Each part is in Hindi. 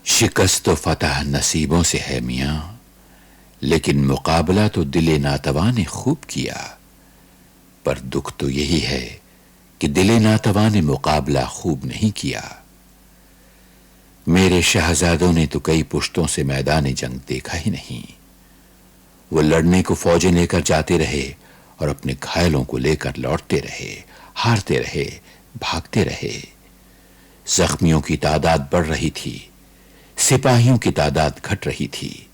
शिकस्त तो फतह नसीबों से है मियां, लेकिन मुकाबला तो दिले नातवा ने खूब किया। पर दुख तो यही है कि दिले नातवा ने मुकाबला खूब नहीं किया। मेरे शहजादों ने तो कई पुश्तों से मैदान जंग देखा ही नहीं। वो लड़ने को फौजें लेकर जाते रहे और अपने घायलों को लेकर लौटते रहे, हारते रहे, भागते रहे। जख्मियों की तादाद बढ़ रही थी, सिपाहियों की तादाद घट रही थी,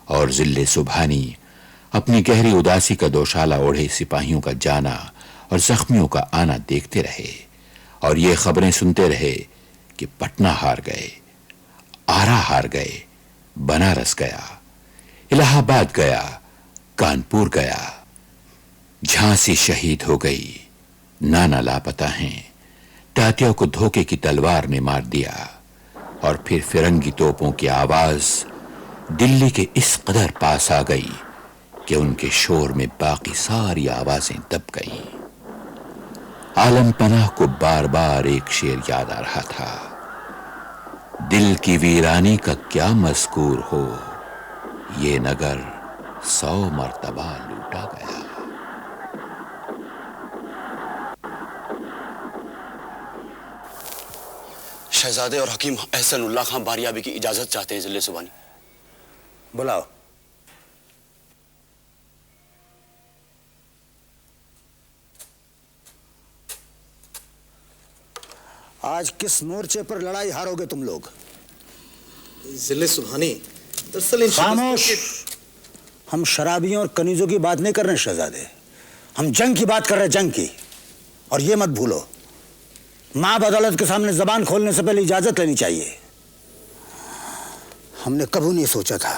और जिले सुबहानी अपनी गहरी उदासी का दोशाला ओढ़े सिपाहियों का जाना और जख्मियों का आना देखते रहे, और ये खबरें सुनते रहे कि पटना हार गए, आरा हार गए, बनारस गया, इलाहाबाद गया, कानपुर गया, झांसी शहीद हो गई, नाना लापता हैं, तात्या को धोखे की तलवार ने मार दिया। और फिर फिरंगी तोपों की आवाज दिल्ली के इस कदर पास आ गई कि उनके शोर में बाकी सारी आवाजें दब गईं। आलम पनाह को बार बार एक शेर याद आ रहा था, दिल की वीरानी का क्या मज़कूर हो, ये नगर 100 मर्तबा लूटा गया। शहजादे और हकीम एहसानुल्लाह खां बारियाबी की इजाजत चाहते हैं जिले सुबहानी। बुलाओ। आज किस मोर्चे पर लड़ाई हारोगे तुम लोग? जिले सुबहानी दरअसल खामोश। हम शराबियों और कनीजों की बात नहीं कर रहे शहजादे, हम जंग की बात कर रहे हैं, जंग की। और ये मत भूलो, मां अदालत के सामने जबान खोलने से पहले इजाजत लेनी चाहिए। हमने कभी नहीं सोचा था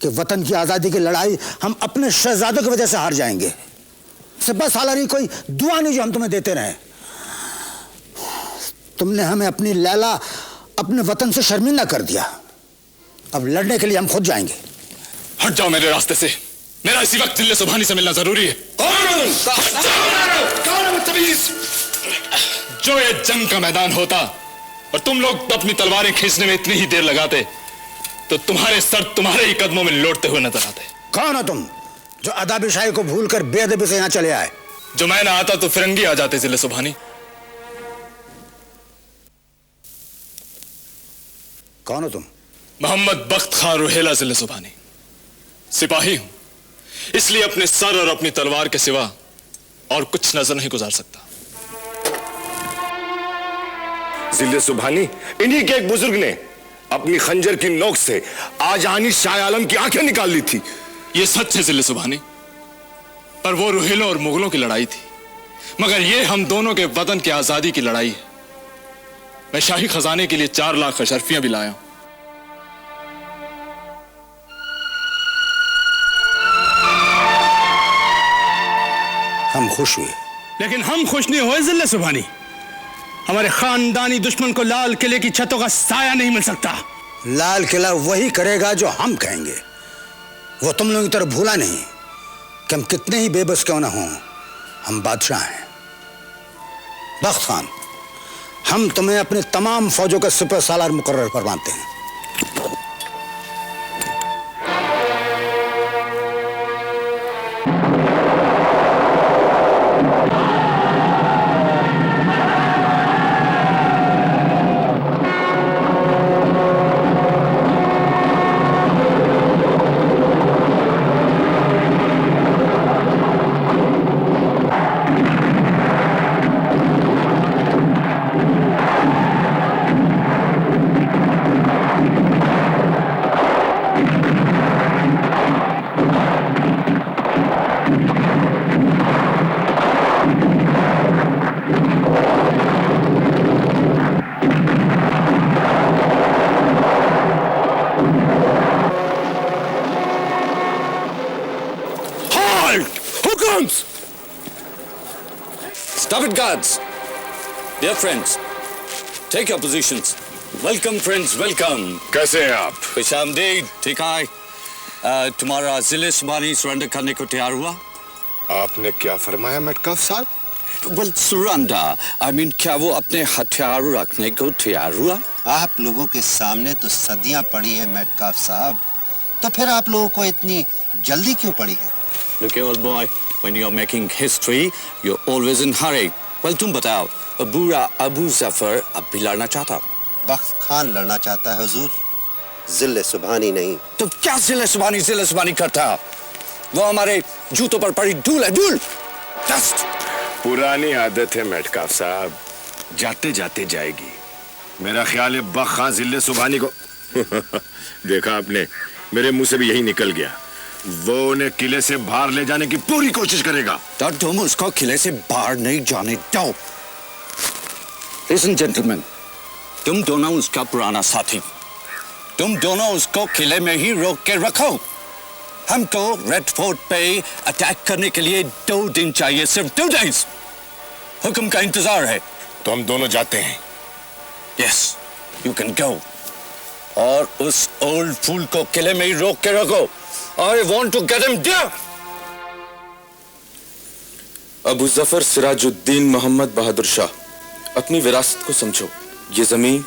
कि वतन की आजादी की लड़ाई हम अपने शहजादों की वजह से हार जाएंगे। सिपा सालारी कोई दुआ नहीं जो हम तुम्हें देते रहे। तुमने हमें अपनी लैला अपने वतन से शर्मिंदा कर दिया। अब लड़ने के लिए हम खुद जाएंगे। हट जाओ मेरे रास्ते से, मेरा इसी वक्त जिले सुबहानी से मिलना जरूरी है। जो ये जंग का मैदान होता और तुम लोग अपनी तलवारें खींचने में इतनी ही देर लगाते तो तुम्हारे सर तुम्हारे ही कदमों में लौटते हुए नजर आते। कौन हो तुम जो अदाबी शाही को भूलकर बेअदबी से यहां चले आए? जो मैं ना आता तो फिरंगी आ जाते जिले सुबहानी। कौन हो तुम? मोहम्मद बख्त खान रुहेला जिले सुबहानी। सिपाही हूं, इसलिए अपने सर और अपनी तलवार के सिवा और कुछ नजर नहीं गुजार सकता। जिले सुबहानी, इन्हीं के एक बुजुर्ग ने अपनी खंजर की नोक से आजानी शाह आलम की आंखें निकाल ली थी। यह सच है जिले सुबहानी, पर वो रुहेलों और मुगलों की लड़ाई थी, मगर यह हम दोनों के वतन की आजादी की लड़ाई है। मैं शाही खजाने के लिए 4 लाख अशरफियां भी लाया हूं। हम खुश हुए, लेकिन हम खुश नहीं हुए जिले सुबहानी। हमारे खानदानी दुश्मन को लाल किले की छतों का साया नहीं मिल सकता। लाल किला वही करेगा जो हम कहेंगे। वो तुम लोगों की तरह भूला नहीं कि हम कितने ही बेबस क्यों ना हों, हम बादशाह हैं। बख्त खान, हम तुम्हें अपने तमाम फौजों का सिपह सालार मुकर्रर फरमाते हैं। Stop it, guards. Dear friends, take your positions. Welcome, friends, welcome. कैसे हैं आप? खुशामदीद, ठीक है। तुम्हारा जिले सुबहानी सरेंडर करने को तैयार हुआ? आपने क्या फरमाया मेटकाफ साहब? Well, surrender. I mean, क्या वो अपने हथियार रखने को तैयार हुआ? आप लोगों के सामने तो सदियां पड़ी हैं मेटकाफ साहब, तो फिर आप लोगों को इतनी जल्दी क्यों पड़ी है? Look, old boy, when you're making history, you're always in hurry. Well, तुम बताओ, बूढ़ा अबू जफर अब भी लड़ना चाहता? बख्त खान लड़ना चाहता है हुजूर, जिले सुबहानी नहीं। तो क्या जिले सुबहानी करता? वो हमारे जूतों पर पड़ी धूल है, धूल, डस्ट। पुरानी आदत है मेटकाफ साहब, जाते जाते जाएगी। मेरा ख्याल है बख्त खान जिले सुबहानी को देखा आपने, मेरे मुंह से भी यही निकल गया। वो उन्हें किले से बाहर ले जाने की पूरी कोशिश करेगा। तो तुम उसको किले से बाहर नहीं जाने दो। Listen, gentlemen, तुम दोनों उसका पुराना साथी, तुम दोनों उसको किले में ही रोक के रखो। हमको रेड फोर्ट पे अटैक करने के लिए 2 दिन चाहिए, सिर्फ 2 days। हुक्म का इंतजार है। तो हम दोनों जाते हैं। Yes, you can go। और उस ओल्ड फूल को किले में ही रोक के रखो। I want to get him there। Abu Zafar Sirajuddin Mohammad Bahadur Shah, अपनी विरासत को समझो। ये जमीन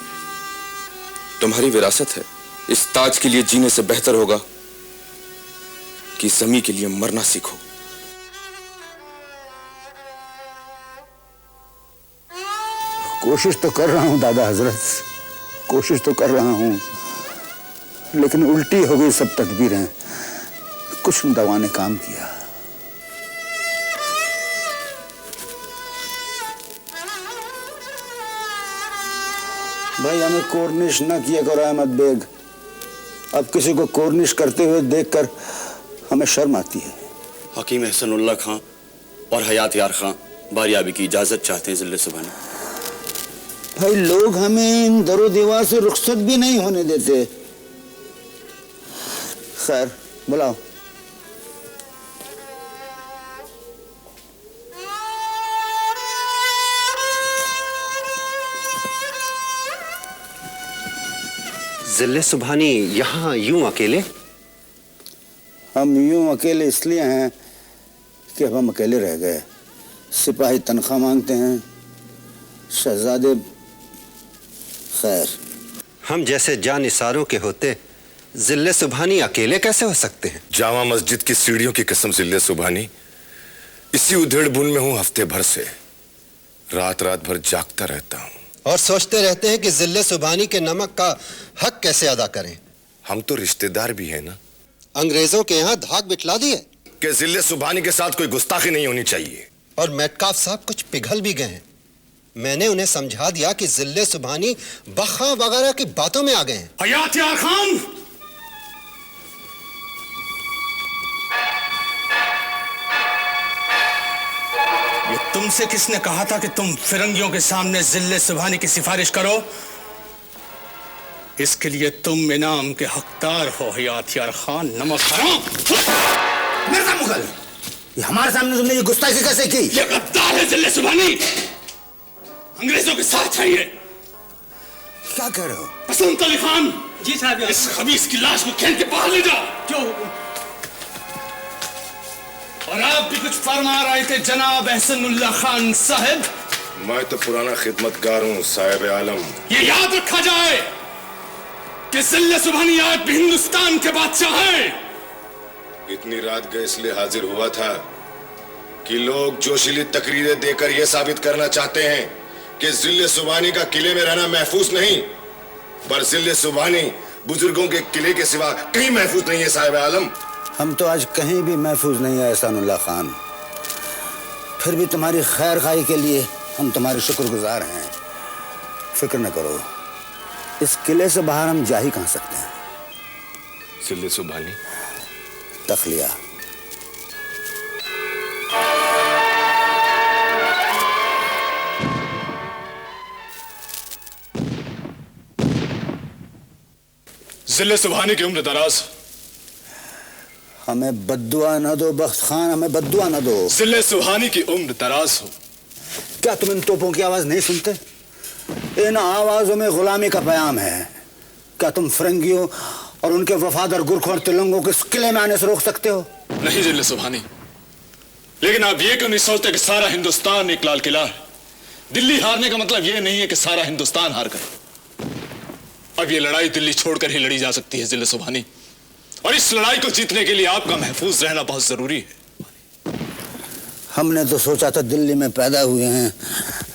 तुम्हारी विरासत है। इस ताज के लिए जीने से बेहतर होगा कि जमीन के लिए मरना सीखो। कोशिश तो कर रहा हूं दादा हजरत, कोशिश तो कर रहा हूं, लेकिन उल्टी हो गई सब तदबीरें। कुछ दवा ने काम किया। भाई हमें कोर्निश न किया करो अहमद बेग। अब किसी को कोर्निश करते हुए देखकर हमें शर्म आती है। हकीम एहसनुल्लाह खां और हयात यार खां बारियाबी की इजाजत चाहते हैं जिले सुबहानी। भाई लोग हमें इन दरो दीवार से रुखसत भी नहीं होने देते। खैर बुलाओ। जिले सुबहानी यहाँ यूं अकेले? हम यूं अकेले इसलिए हैं कि अब हम अकेले रह गए। सिपाही तनख्वाह मांगते हैं, शहजादे। खैर, हम जैसे जानिसारों के होते जिले सुबहानी अकेले कैसे हो सकते हैं? जामा मस्जिद की सीढ़ियों की कसम जिले सुबहानी, इसी उधेड़ बुन में हूं हफ्ते भर से। रात रात भर जागता रहता हूं और सोचते रहते हैं कि जिले सुबहानी के नमक का हक कैसे अदा करें। हम तो रिश्तेदार भी हैं ना। अंग्रेजों के यहाँ धाक बिठला दिए कि जिले सुबहानी के साथ कोई गुस्ताखी नहीं होनी चाहिए। और मेटकाफ साहब कुछ पिघल भी गए हैं। मैंने उन्हें समझा दिया कि जिले सुबहानी बखा वगैरह की बातों में आ गए हैं। हयात यार खान, ये तुमसे किसने कहा था कि तुम फिरंगियों के सामने जिले सुबहानी की सिफारिश करो? इसके लिए तुम इनाम के हकदार हो हयात यार खान। नमक हराम। मिर्जा मुगल, ये हमारे सामने तुमने ये गुस्ताखी कैसे की? ये गद्दार है जिले सुबहानी, अंग्रेजों के साथ है ये। क्या कह रहे हो? बसंत अली खान। जी साहब। इस खबीस की लाश को खींच के बाहर ले जाओ। जो और आप भी कुछ फरमा रहे थे जनाब एहसनुल्लाह खान साहब? मैं तो पुराना खिदमतगार हूँ साहिब आलम। ये याद रखा जाए कि जिले सुबहानी आज भी हिंदुस्तान के बादशाह हैं। इतनी रात गए इसलिए हाजिर हुआ था कि लोग जोशीली तकरीरें देकर यह साबित करना चाहते हैं कि जिले सुबहानी का किले में रहना महफूज नहीं, पर जिले सुबहानी बुजुर्गों के किले के सिवा कहीं महफूज नहीं है साहिब आलम। हम तो आज कहीं भी महफूज नहीं है एहसानुल्लाह खान। फिर भी तुम्हारी खैर खाई के लिए हम तुम्हारे शुक्रगुजार हैं। फिक्र न करो, इस किले से बाहर हम जा ही कहां सकते हैं। जिले सुबहानी तखलिया। जिले सुबहानी की उम्र दराज। हमें बद्दुआ न दो बख्त खान, हमें बद्दुआ न दो। जिले सुबहानी की उम्र दराज हो। क्या तुम इन तोपों की आवाज नहीं सुनते? इन आवाजों में गुलामी का पैगाम है। क्या तुम फिरंगियों और उनके वफादार गुरखोर तिलंगों को इस किले में आने से रोक सकते हो? नहीं जिले सुबहानी, लेकिन आप ये क्यों नहीं सोचते कि सारा हिंदुस्तान एक लाल किला है? दिल्ली हारने का मतलब यह नहीं है कि सारा हिंदुस्तान हार गए। अब ये लड़ाई दिल्ली छोड़कर ही लड़ी जा सकती है जिले सुभानी, और इस लड़ाई को जीतने के लिए आपका महफूज रहना बहुत जरूरी है। हमने तो सोचा था दिल्ली में पैदा हुए हैं,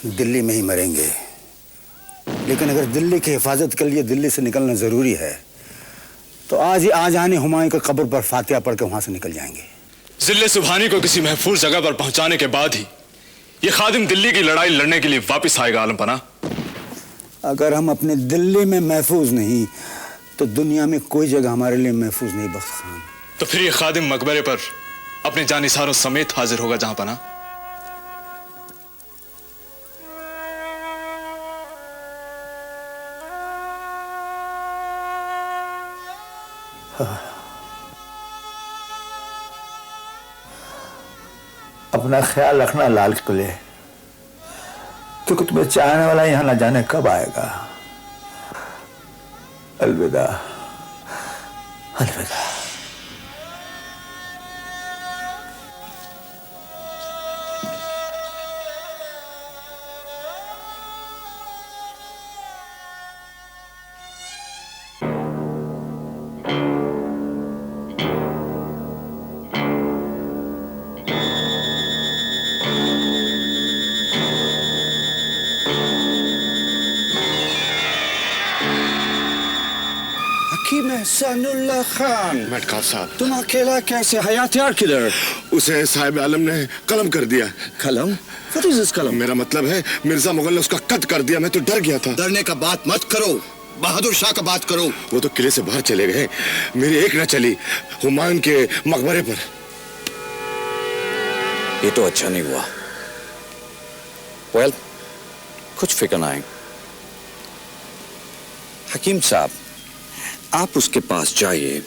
दिल्ली में ही मरेंगे, लेकिन अगर दिल्ली की हिफाजत के लिए दिल्ली से निकलना जरूरी है तो आज ही आज आने हुमायूं की कब्र पर फातिहा पढ़ के वहां से निकल जाएंगे। जिले सुभानी को किसी महफूज जगह पर पहुंचाने के बाद ही ये खादिम दिल्ली की लड़ाई लड़ने के लिए वापस आएगा आलम पना। अगर हम अपने दिल्ली में महफूज नहीं तो दुनिया में कोई जगह हमारे लिए महफूज नहीं बख्त खान। तो फिर ये खादिम मकबरे पर अपने जानिसारों समेत हाजिर होगा जहां पना। अपना ख्याल रखना लाल किले, क्योंकि तुम्हें चाहने वाला यहां न जाने कब आएगा। अलविदा अलविदा। एहसानुल्लाह खान, मटका साहब, तुम अकेला कैसे? हयात-यार किधर? उसे साहिब आलम ने कलम कर दिया। कलम? What is this कलम? मेरा मतलब है मिर्जा मुगल ने उसका कट कर दिया। मैं तो डर गया था। डरने का बात मत करो, बहादुर शाह का बात करो। वो तो किले से बाहर चले गए, मेरी एक न चली हुमायूं के मकबरे पर। ये तो अच्छा नहीं हुआ। वेल, कुछ फिक्र ना है। हकीम साहब, आप उसके पास जाइए,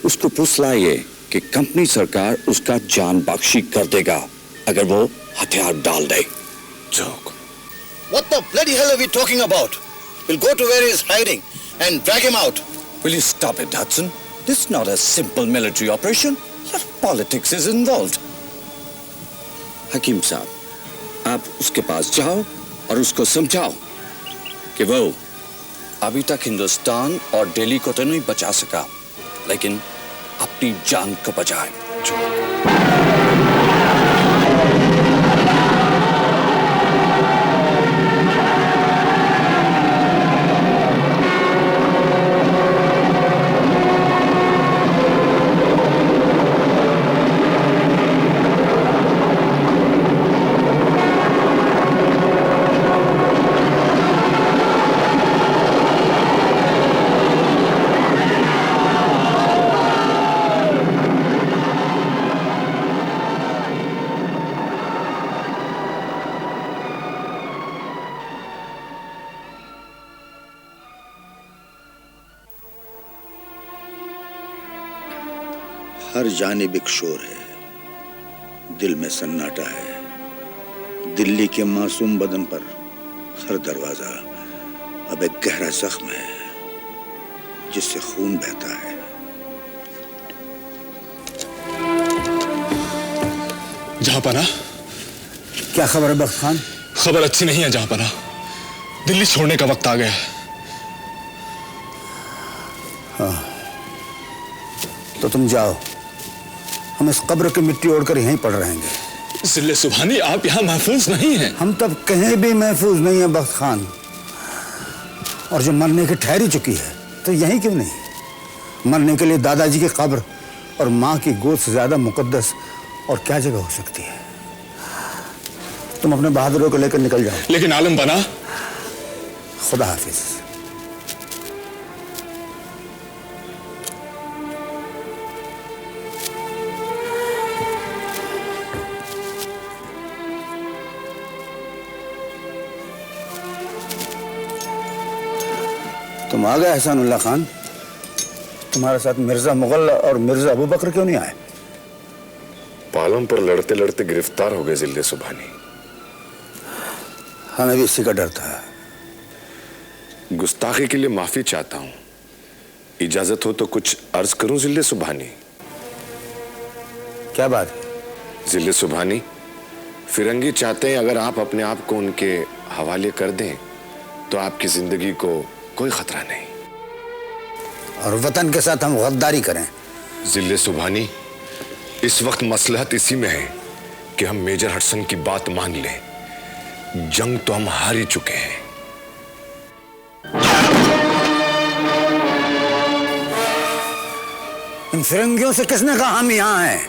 उसको फुसलाइए कि कंपनी सरकार उसका जान बख्शी कर देगा अगर वो हथियार डाल दे। Joke. What the bloody hell are we talking about? We'll go to where he is hiding and drag him out. Will you stop it, Hudson? This is not a simple military operation. A lot of politics is involved. हकीम साहब, आप उसके पास जाओ और उसको समझाओ कि वो अभी तक हिंदुस्तान और दिल्ली को तो नहीं बचा सका, लेकिन अपनी जान को बचाए। हर जानिब एक शोर है, दिल में सन्नाटा है। दिल्ली के मासूम बदन पर हर दरवाजा अब एक गहरा जख्म है जिससे खून बहता है। जहांपना, क्या खबर है बख्त खान? खबर अच्छी नहीं है जहांपना। दिल्ली छोड़ने का वक्त आ गया है। हाँ, तो तुम जाओ, हम इस कब्र की मिट्टी ओढ़कर यहीं पड़ रहेंगे। जिले सुभानी, आप यहाँ महफूज नहीं हैं। हम तब कहीं भी महफूज नहीं है बख्त खान, और जो मरने की ठहरी चुकी है तो यहीं क्यों नहीं? मरने के लिए दादाजी की कब्र और माँ की गोद से ज्यादा मुकद्दस और क्या जगह हो सकती है? तुम अपने बहादुरों को लेकर निकल जाओ। लेकिन आलम बना। खुदा हाफिज। तुम आ गए एहसानुल्लाह खान। तुम्हारे साथ मिर्जा मुगल और मिर्जा अबू बकर क्यों नहीं आए? पालम पर लड़ते लड़ते गिरफ्तार हो गए जिले सुभानी। हमें भी इसी का डर था। गुस्ताखी के लिए माफी चाहता हूं। इजाजत हो तो कुछ अर्ज करूं जिले सुभानी। क्या बात है? जिले सुभानी, फिरंगी चाहते हैं अगर आप अपने आप को उनके हवाले कर दें तो आपकी जिंदगी को कोई खतरा नहीं, और वतन के साथ हम गद्दारी करें। जिले सुभानी, इस वक्त मसलहत इसी में है कि हम मेजर हडसन की बात मान लें। जंग तो हम हार ही चुके हैं। इन फिरंगियों से किसने कहा हम यहां हैं?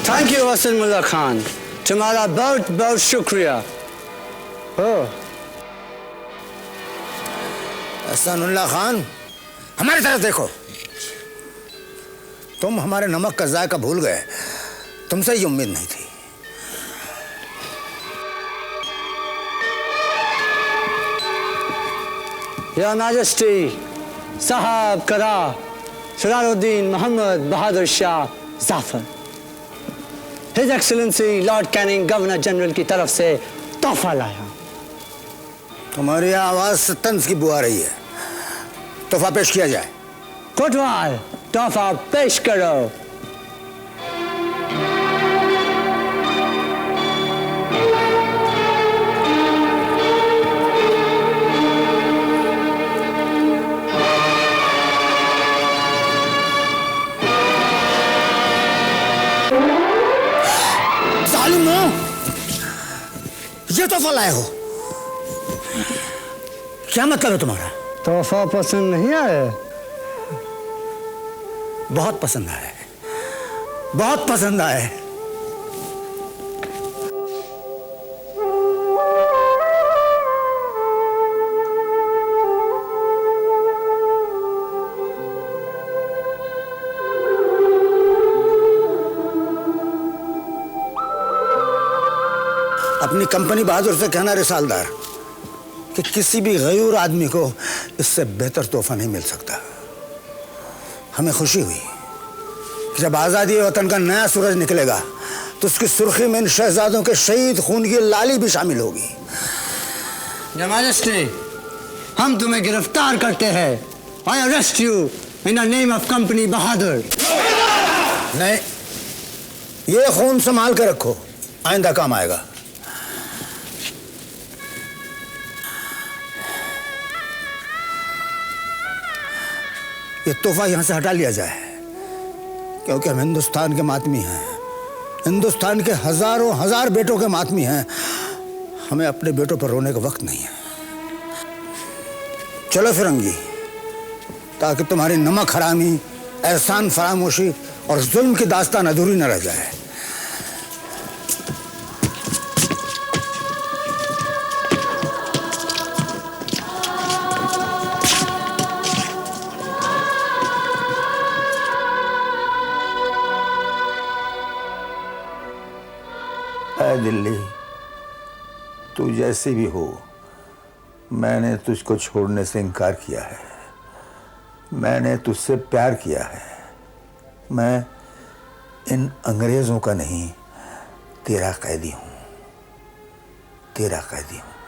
थैंक यू हसन मुल्ला खान, तुम्हारा बहुत बहुत शुक्रिया। हसनुल्लाह खान, हमारी तरफ देखो। तुम हमारे नमक का जायका भूल गए, तुमसे ये उम्मीद नहीं थी। Your Majesty, साहब करा Sirajuddin Muhammad Bahadur Shah Zafar, His Excellency Lord Canning governor general की तरफ से तोहफा लाया। तुम्हारी आवाज से तंज की बुआ रही है। तोहफा पेश किया जाए। कोतवाल, तोहफा पेश करो। ये तोहफा लाए हो, क्या मतलब है तुम्हारा? तोहफा पसंद नहीं आया? बहुत पसंद आया है, बहुत पसंद आया है। अपनी कंपनी बहादुर से कहना रिसालदार कि किसी भी गयूर आदमी को इससे बेहतर तोहफा नहीं मिल सकता। हमें खुशी हुई कि जब आज़ादी वतन का नया सूरज निकलेगा तो उसकी सुर्खी में इन शहजादों के शहीद खून की लाली भी शामिल होगी। Your Majesty, हम तुम्हें गिरफ्तार करते हैं। I arrest you in the name of Company बहादुर। नहीं, ये खून संभाल के रखो, आइंदा काम आएगा। ये तोहफा यहां से हटा लिया जाए, क्योंकि हम हिंदुस्तान के मातमी हैं, हिंदुस्तान के हजारों हजार बेटों के मातमी हैं। हमें अपने बेटों पर रोने का वक्त नहीं है। चलो फिरंगी, ताकि तुम्हारी नमक हरामी, एहसान फरामोशी और जुल्म की दास्तान अधूरी न रह जाए। दिल्ली, तू जैसी भी हो, मैंने तुझको छोड़ने से इनकार किया है। मैंने तुझसे प्यार किया है। मैं इन अंग्रेजों का नहीं, तेरा कैदी हूं, तेरा कैदी हूं।